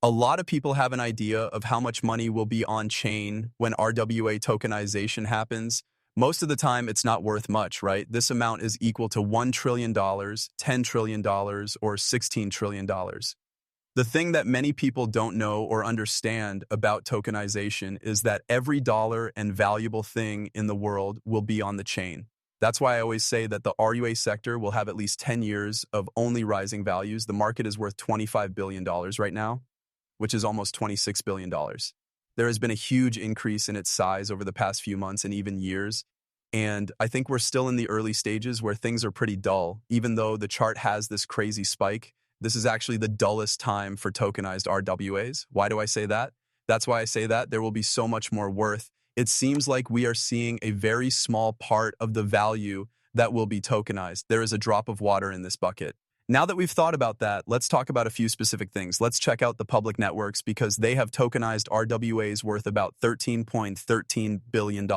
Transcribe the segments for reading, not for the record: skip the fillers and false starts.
A lot of people have an idea of how much money will be on chain when RWA tokenization happens. Most of the time, it's not worth much, right? This amount is equal to $1 trillion, $10 trillion, or $16 trillion. The thing that many people don't know or understand about tokenization is that every dollar and valuable thing in the world will be on the chain. That's why I always say that the RUA sector will have at least 10 years of only rising values. The market is worth $25 billion right now, which is almost $26 billion. There has been a huge increase in its size over the past few months and even years. And I think we're still in the early stages where things are pretty dull. Even though the chart has this crazy spike, this is actually the dullest time for tokenized RWAs. Why do I say that? That's why I say that there will be so much more worth. It seems like we are seeing a very small part of the value that will be tokenized. There is a drop of water in this bucket. Now that we've thought about that, let's talk about a few specific things. Let's check out the public networks because they have tokenized RWAs worth about $13.13 billion.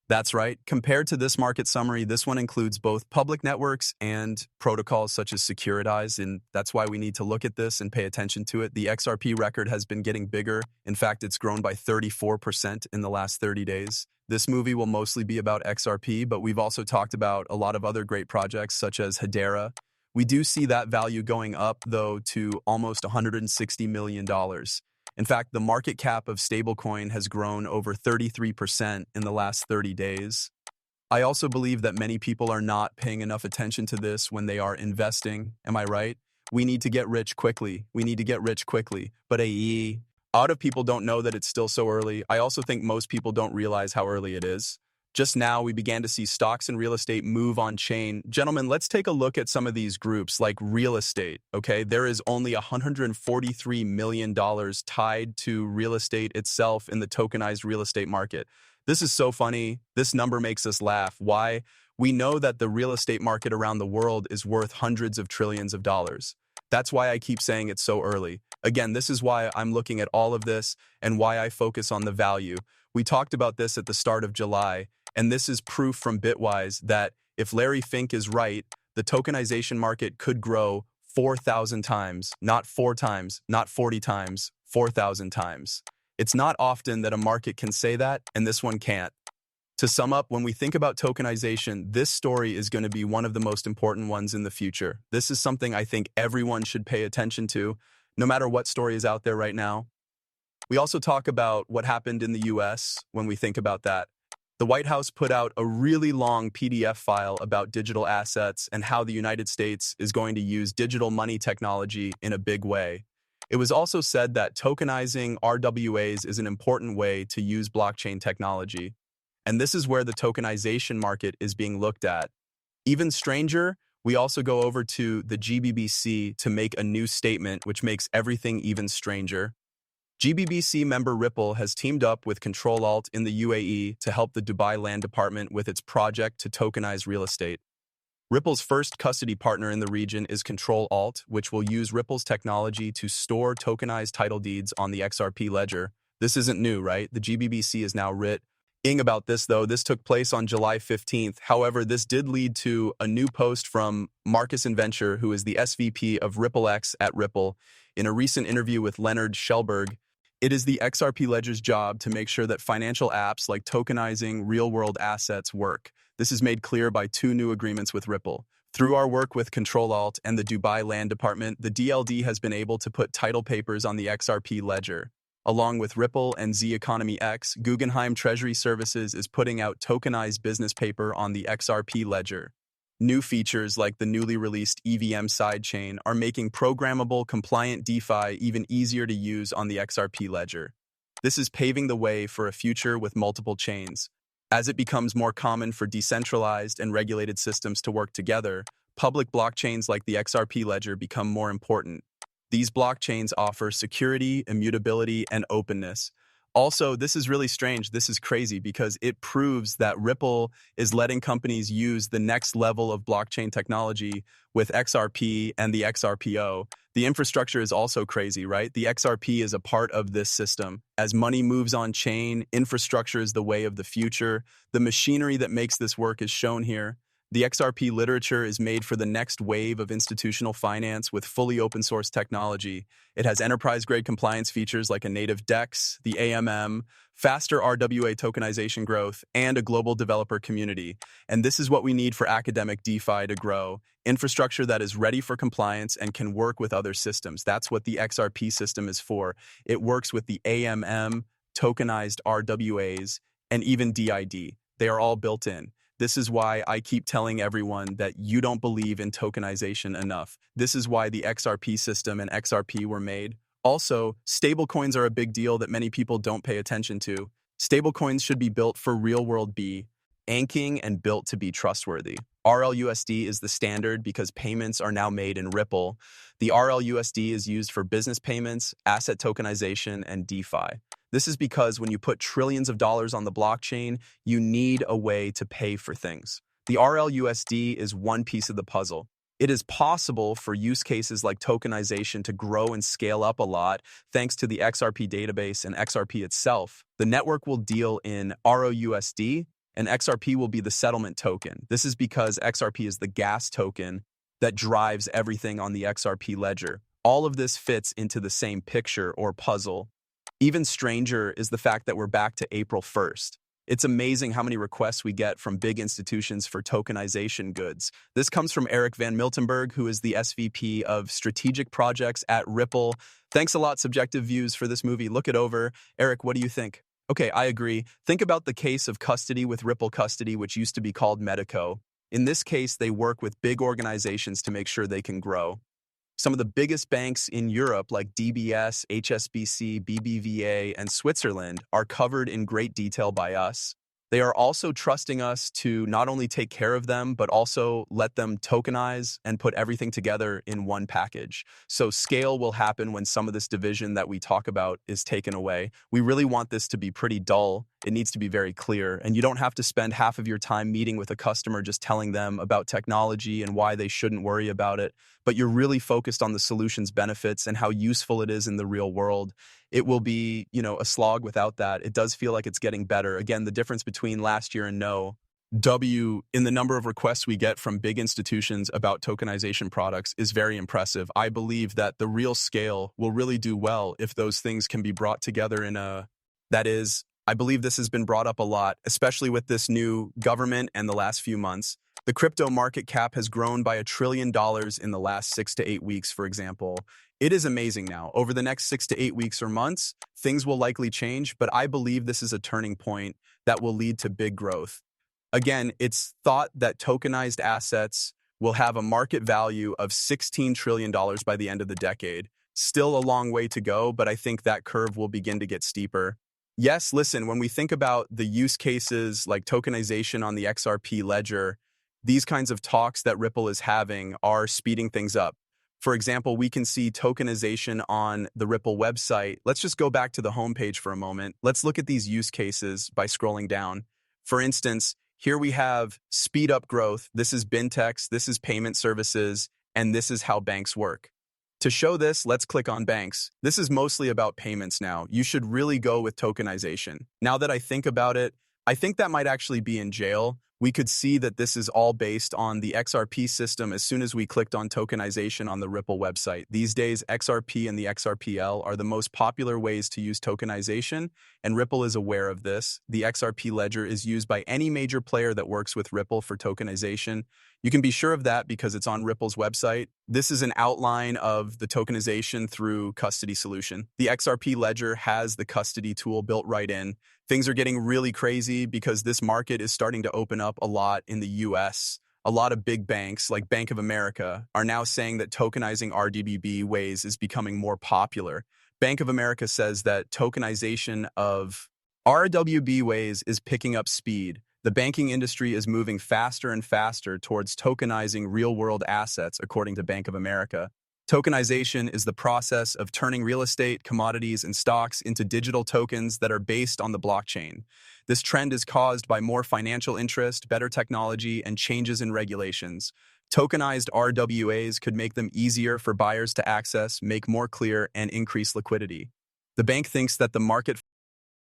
That's right. Compared to this market summary, this one includes both public networks and protocols such as Securitize, and that's why we need to look at this and pay attention to it. The XRP record has been getting bigger. In fact, it's grown by 34% in the last 30 days. This movie will mostly be about XRP, but we've also talked about a lot of other great projects such as Hedera. We do see that value going up, though, to almost $160 million. In fact, the market cap of stablecoin has grown over 33% in the last 30 days. I also believe that many people are not paying enough attention to this when they are investing. Am I right? We need to get rich quickly. We need to get rich quickly. But a lot of people don't know that it's still so early. I also think most people don't realize how early it is. Just now, we began to see stocks and real estate move on chain. Gentlemen, let's take a look at some of these groups like real estate, okay? There is only $143 million tied to real estate itself in the tokenized real estate market. This is so funny. This number makes us laugh. Why? We know that the real estate market around the world is worth hundreds of trillions of dollars. That's why I keep saying it's so early. Again, this is why I'm looking at all of this and why I focus on the value. We talked about this at the start of July. And this is proof from Bitwise that if Larry Fink is right, the tokenization market could grow 4,000 times, not 4 times, not 40 times, 4,000 times. It's not often that a market can say that, and this one can't. To sum up, when we think about tokenization, this story is going to be one of the most important ones in the future. This is something I think everyone should pay attention to, no matter what story is out there right now. We also talk about what happened in the US when we think about that. The White House put out a really long PDF file about digital assets and how the United States is going to use digital money technology in a big way. It was also said that tokenizing RWAs is an important way to use blockchain technology. And this is where the tokenization market is being looked at. Even stranger, we also go over to the GBBC to make a new statement, which makes everything even stranger. GBBC member Ripple has teamed up with Control Alt in the UAE to help the Dubai Land Department with its project to tokenize real estate. Ripple's first custody partner in the region is Control Alt, which will use Ripple's technology to store tokenized title deeds on the XRP ledger. This isn't new, right? The GBBC is now written about this, though. This took place on July 15th. However, this did lead to a new post from Marcus Inventure, who is the SVP of RippleX at Ripple. In a recent interview with Leonard Schellberg, it is the XRP ledger's job to make sure that financial apps like tokenizing real-world assets work. This is made clear by 2 new agreements with Ripple. Through our work with Control Alt and the Dubai Land Department, the DLD has been able to put title papers on the XRP ledger. Along with Ripple and Z Economy X, Guggenheim Treasury Services is putting out tokenized business paper on the XRP ledger. New features like the newly released EVM sidechain are making programmable, compliant DeFi even easier to use on the XRP ledger. This is paving the way for a future with multiple chains. As it becomes more common for decentralized and regulated systems to work together, public blockchains like the XRP ledger become more important. These blockchains offer security, immutability, and openness. Also, this is really strange. This is crazy because it proves that Ripple is letting companies use the next level of blockchain technology with XRP and the XRPO. The infrastructure is also crazy, right? The XRP is a part of this system. As money moves on chain, infrastructure is the way of the future. The machinery that makes this work is shown here. The XRP literature is made for the next wave of institutional finance with fully open source technology. It has enterprise-grade compliance features like a native DEX, the AMM, faster RWA tokenization growth, and a global developer community. And this is what we need for academic DeFi to grow. Infrastructure that is ready for compliance and can work with other systems. That's what the XRP system is for. It works with the AMM, tokenized RWAs, and even DID. They are all built in. This is why I keep telling everyone that you don't believe in tokenization enough. This is why the XRP system and XRP were made. Also, stablecoins are a big deal that many people don't pay attention to. Stablecoins should be built for real-world banking and built to be trustworthy. RLUSD is the standard because payments are now made in Ripple. The RLUSD is used for business payments, asset tokenization, and DeFi. This is because when you put trillions of dollars on the blockchain, you need a way to pay for things. The RLUSD is one piece of the puzzle. It is possible for use cases like tokenization to grow and scale up a lot thanks to the XRP database and XRP itself. The network will deal in ROUSD, and XRP will be the settlement token. This is because XRP is the gas token that drives everything on the XRP ledger. All of this fits into the same picture or puzzle. Even stranger is the fact that we're back to April 1st. It's amazing how many requests we get from big institutions for tokenization goods. This comes from Eric Van Miltenberg, who is the SVP of Strategic Projects at Ripple. Thanks a lot, Subjective Views, for this movie. Look it over. Eric, what do you think? Okay, I agree. Think about the case of custody with Ripple Custody, which used to be called Medico. In this case, they work with big organizations to make sure they can grow. Some of the biggest banks in Europe, like DBS, HSBC, BBVA, and Switzerland, are covered in great detail by us. They are also trusting us to not only take care of them, but also let them tokenize and put everything together in one package. So scale will happen when some of this division that we talk about is taken away. We really want this to be pretty dull. It needs to be very clear, and you don't have to spend half of your time meeting with a customer just telling them about technology and why they shouldn't worry about it, but you're really focused on the solution's benefits and how useful it is in the real world. It will be, a slog without that. It does feel like it's getting better. Again, the difference between last year and in the number of requests we get from big institutions about tokenization products is very impressive. I believe that the real scale will really do well if those things can be brought together I believe this has been brought up a lot, especially with this new government and the last few months. The crypto market cap has grown by $1 trillion in the last 6 to 8 weeks, for example. It is amazing now. Over the next 6 to 8 weeks or months, things will likely change, but I believe this is a turning point that will lead to big growth. Again, it's thought that tokenized assets will have a market value of $16 trillion by the end of the decade. Still a long way to go, but I think that curve will begin to get steeper. Yes, listen, when we think about the use cases like tokenization on the XRP ledger, these kinds of talks that Ripple is having are speeding things up. For example, we can see tokenization on the Ripple website. Let's just go back to the homepage for a moment. Let's look at these use cases by scrolling down. For instance, here we have speed up growth. This is BinTex, this is payment services, and this is how banks work. To show this, let's click on banks. This is mostly about payments now. You should really go with tokenization. Now that I think about it, I think that might actually be in jail. We could see that this is all based on the XRP system as soon as we clicked on tokenization on the Ripple website. These days, XRP and the XRPL are the most popular ways to use tokenization, and Ripple is aware of this. The XRP ledger is used by any major player that works with Ripple for tokenization. You can be sure of that because it's on Ripple's website. This is an outline of the tokenization through custody solution. The XRP ledger has the custody tool built right in. Things are getting really crazy because this market is starting to open up a lot in the US. A lot of big banks, like Bank of America, are now saying that tokenizing RDBB ways is becoming more popular. Bank of America says that tokenization of RWB ways is picking up speed. The banking industry is moving faster and faster towards tokenizing real-world assets, according to Bank of America. Tokenization is the process of turning real estate, commodities, and stocks into digital tokens that are based on the blockchain. This trend is caused by more financial interest, better technology, and changes in regulations. Tokenized RWAs could make them easier for buyers to access, make more clear, and increase liquidity. The bank thinks that the market